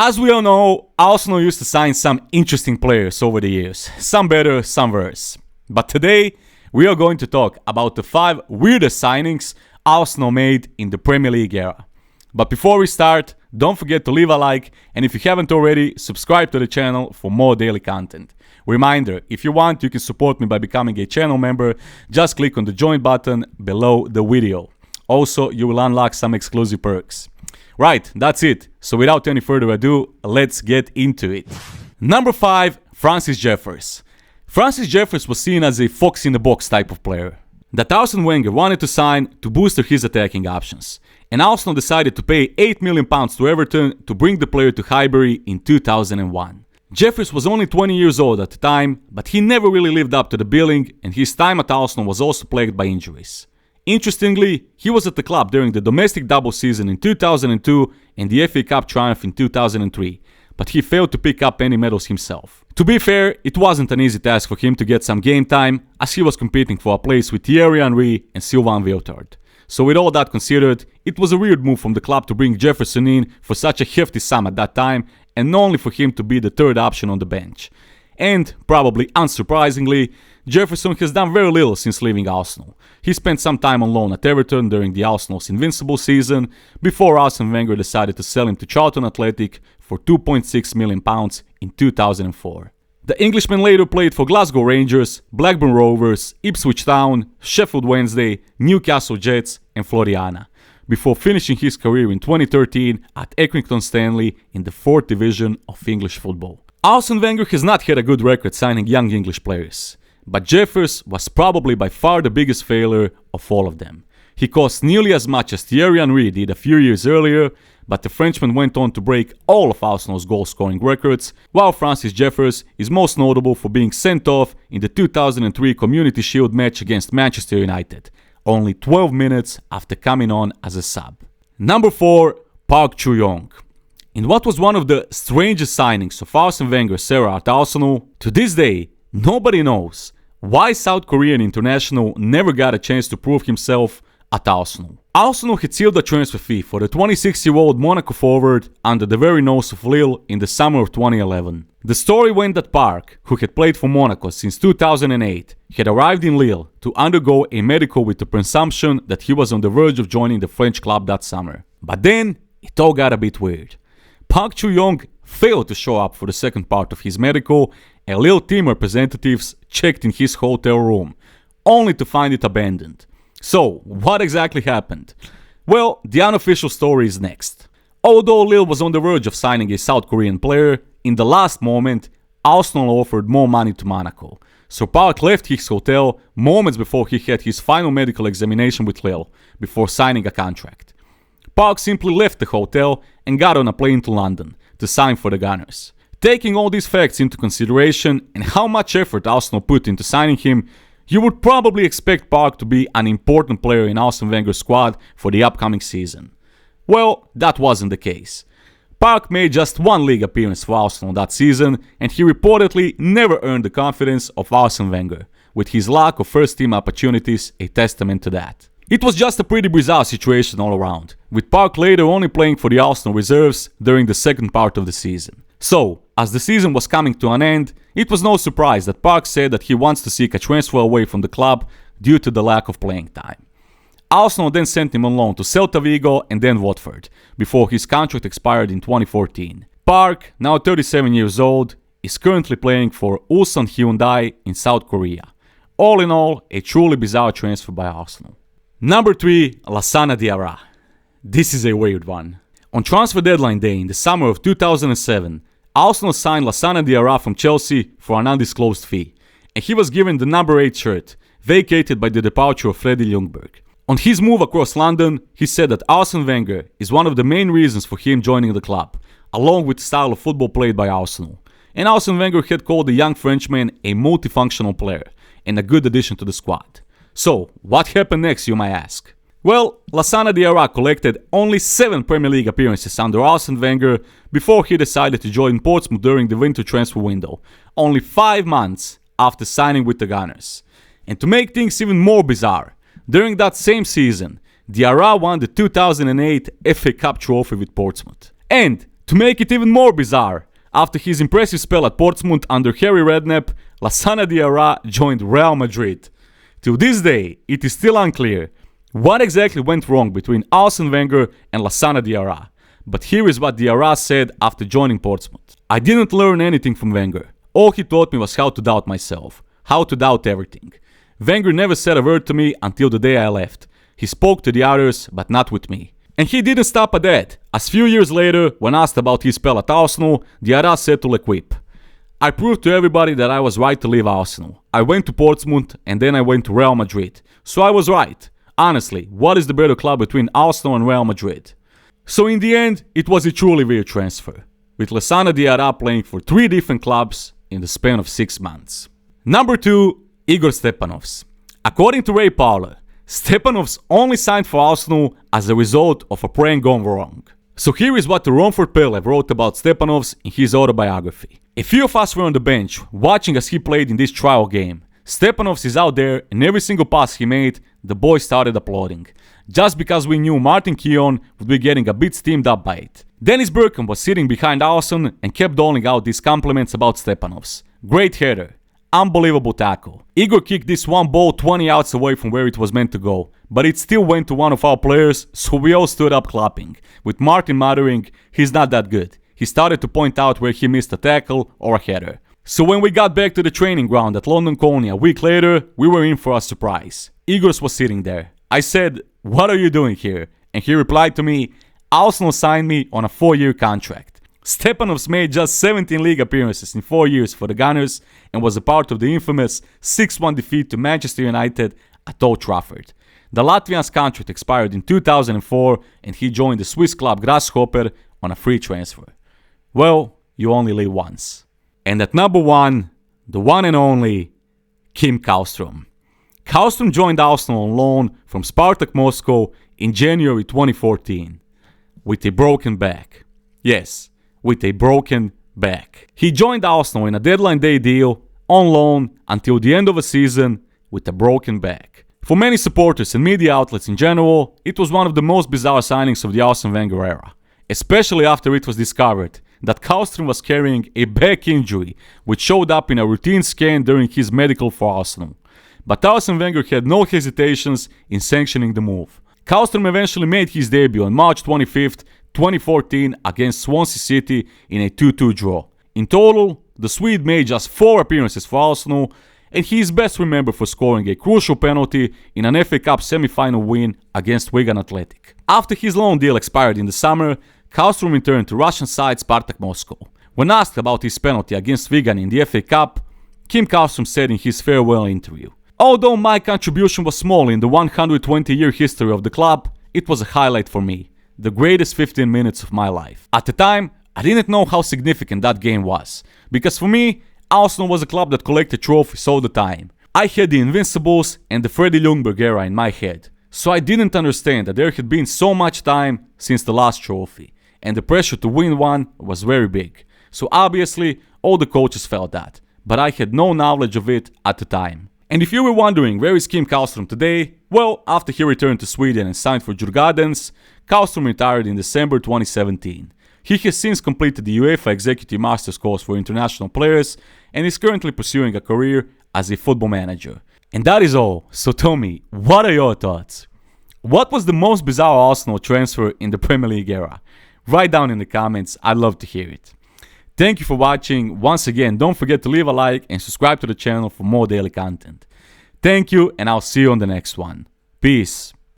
As we all know, Arsenal used to sign some interesting players over the years. Some better, some worse. But today, we are going to talk about the 5 weirdest signings Arsenal made in the Premier League era. But before we start, don't forget to leave a like, and if you haven't already, subscribe to the channel for more daily content. Reminder, if you want, you can support me by becoming a channel member. Just click on the join button below the video. Also, you will unlock some exclusive perks. Right, that's it. So without any further ado, let's get into it. Number 5, Francis Jeffers. Francis Jeffers was seen as a fox-in-the-box type of player that Arsene Wenger wanted to sign to boost his attacking options. And Arsenal decided to pay £8 million to Everton to bring the player to Highbury in 2001. Jeffers was only 20 years old at the time, but he never really lived up to the billing, and his time at Arsenal was also plagued by injuries. Interestingly, he was at the club during the domestic double season in 2002 and the FA Cup triumph in 2003, but he failed to pick up any medals himself. To be fair, it wasn't an easy task for him to get some game time, as he was competing for a place with Thierry Henry and Sylvain Wiltord. So with all that considered, it was a weird move from the club to bring Jefferson in for such a hefty sum at that time, and only for him to be the third option on the bench. And, probably unsurprisingly, Jefferson has done very little since leaving Arsenal. He spent some time on loan at Everton during the Arsenal's invincible season, before Arsene Wenger decided to sell him to Charlton Athletic for £2.6 million in 2004. The Englishman later played for Glasgow Rangers, Blackburn Rovers, Ipswich Town, Sheffield Wednesday, Newcastle Jets and Floriana, before finishing his career in 2013 at Accrington Stanley in the 4th division of English football. Arsene Wenger has not had a good record signing young English players, but Jeffers was probably by far the biggest failure of all of them. He cost nearly as much as Thierry Henry did a few years earlier, but the Frenchman went on to break all of Arsenal's goal-scoring records, while Francis Jeffers is most notable for being sent off in the 2003 Community Shield match against Manchester United, only 12 minutes after coming on as a sub. Number 4, Park Chuong. In what was one of the strangest signings of Arsene Wenger's era at Arsenal, to this day, nobody knows why South Korean international never got a chance to prove himself at Arsenal. Arsenal had sealed a transfer fee for the 26-year-old Monaco forward under the very nose of Lille in the summer of 2011. The story went that Park, who had played for Monaco since 2008, had arrived in Lille to undergo a medical with the presumption that he was on the verge of joining the French club that summer. But then, it all got a bit weird. Park Chu-young failed to show up for the second part of his medical, and Lille team representatives checked in his hotel room, only to find it abandoned. So, what exactly happened? Well, the unofficial story is next. Although Lille was on the verge of signing a South Korean player, in the last moment, Arsenal offered more money to Monaco. So Park left his hotel moments before he had his final medical examination with Lille, before signing a contract. Park simply left the hotel and got on a plane to London to sign for the Gunners. Taking all these facts into consideration and how much effort Arsenal put into signing him, you would probably expect Park to be an important player in Arsene Wenger's squad for the upcoming season. Well, that wasn't the case. Park made just one league appearance for Arsenal that season, and he reportedly never earned the confidence of Arsene Wenger, with his lack of first-team opportunities a testament to that. It was just a pretty bizarre situation all around, with Park later only playing for the Arsenal reserves during the second part of the season. So, as the season was coming to an end, it was no surprise that Park said that he wants to seek a transfer away from the club due to the lack of playing time. Arsenal then sent him on loan to Celta Vigo and then Watford, before his contract expired in 2014. Park, now 37 years old, is currently playing for Ulsan Hyundai in South Korea. All in all, a truly bizarre transfer by Arsenal. Number 3, Lassana Diarra. This is a weird one. On transfer deadline day in the summer of 2007, Arsenal signed Lassana Diarra from Chelsea for an undisclosed fee, and he was given the number 8 shirt, vacated by the departure of Freddie Ljungberg. On his move across London, he said that Arsene Wenger is one of the main reasons for him joining the club, along with the style of football played by Arsenal. And Arsene Wenger had called the young Frenchman a multifunctional player and a good addition to the squad. So, what happened next, you might ask? Well, Lassana Diarra collected only 7 Premier League appearances under Arsene Wenger before he decided to join Portsmouth during the winter transfer window, only 5 months after signing with the Gunners. And to make things even more bizarre, during that same season, Diarra won the 2008 FA Cup trophy with Portsmouth. And To make it even more bizarre, after his impressive spell at Portsmouth under Harry Redknapp, Lassana Diarra joined Real Madrid. To this day, it is still unclear what exactly went wrong between Arsene Wenger and Lassana Diarra. But here is what Diarra said after joining Portsmouth. I didn't learn anything from Wenger. All he taught me was how to doubt myself, how to doubt everything. Wenger never said a word to me until the day I left. He spoke to the others, but not with me. And he didn't stop at that, as few years later, when asked about his spell at Arsenal, Diarra said to L'Equipe, I proved to everybody that I was right to leave Arsenal. I went to Portsmouth and then I went to Real Madrid. So I was right. Honestly, what is the better club between Arsenal and Real Madrid? So in the end, it was a truly weird transfer, with Lassana Diarra playing for 3 different clubs in the span of 6 months. Number 2, Igor Stepanovs. According to Ray Parler, Stepanovs only signed for Arsenal as a result of a prank gone wrong. So here is what the Romford Pele wrote about Stepanovs in his autobiography. A few of us were on the bench, watching as he played in this trial game. Stepanovs is out there, and every single pass he made, the boys started applauding. Just because we knew Martin Keown would be getting a bit steamed up by it. Dennis Bergkamp was sitting behind Arsene and kept doling out these compliments about Stepanovs. Great header. Unbelievable tackle. Igor kicked this one ball 20 yards away from where it was meant to go, but it still went to one of our players, so we all stood up clapping, with Martin muttering, he's not that good. He started to point out where he missed a tackle or a header. So when we got back to the training ground at London Colney a week later, we were in for a surprise. Igor was sitting there. I said, what are you doing here? And he replied to me, Arsenal signed me on a 4-year contract. Stepanovs made just 17 league appearances in 4 years for the Gunners and was a part of the infamous 6-1 defeat to Manchester United at Old Trafford. The Latvian's contract expired in 2004 and he joined the Swiss club Grasshopper on a free transfer. Well, you only live once. And at number 1, the one and only Kim Kallstrom. Kallstrom joined Arsenal on loan from Spartak Moscow in January 2014 with a broken back. Yes, with a broken back. He joined Arsenal in a deadline day deal on loan until the end of a season with a broken back. For many supporters and media outlets in general, it was one of the most bizarre signings of the Arsene Wenger era, especially after it was discovered that Kallstrom was carrying a back injury which showed up in a routine scan during his medical for Arsenal. But Arsene Wenger had no hesitations in sanctioning the move. Kallstrom eventually made his debut on March 25th, 2014 against Swansea City in a 2-2 draw. In total, the Swede made just 4 appearances for Arsenal, and he is best remembered for scoring a crucial penalty in an FA Cup semi-final win against Wigan Athletic. After his loan deal expired in the summer, Kallstrom returned to Russian side Spartak Moscow. When asked about his penalty against Wigan in the FA Cup, Kim Kallstrom said in his farewell interview, although my contribution was small in the 120-year history of the club, it was a highlight for me. The greatest 15 minutes of my life. At the time, I didn't know how significant that game was, because for me, Arsenal was a club that collected trophies all the time. I had the Invincibles and the Freddie Ljungberg era in my head, so I didn't understand that there had been so much time since the last trophy, and the pressure to win one was very big. So obviously, all the coaches felt that, but I had no knowledge of it at the time. And if you were wondering where is Kim Kallstrom today, well, after he returned to Sweden and signed for Djurgårdens, Kallstrom retired in December 2017. He has since completed the UEFA Executive Masters course for international players and is currently pursuing a career as a football manager. And that is all, so tell me, what are your thoughts? What was the most bizarre Arsenal transfer in the Premier League era? Write down in the comments, I'd love to hear it. Thank you for watching. Once again, don't forget to leave a like and subscribe to the channel for more daily content. Thank you, and I'll see you on the next one. Peace.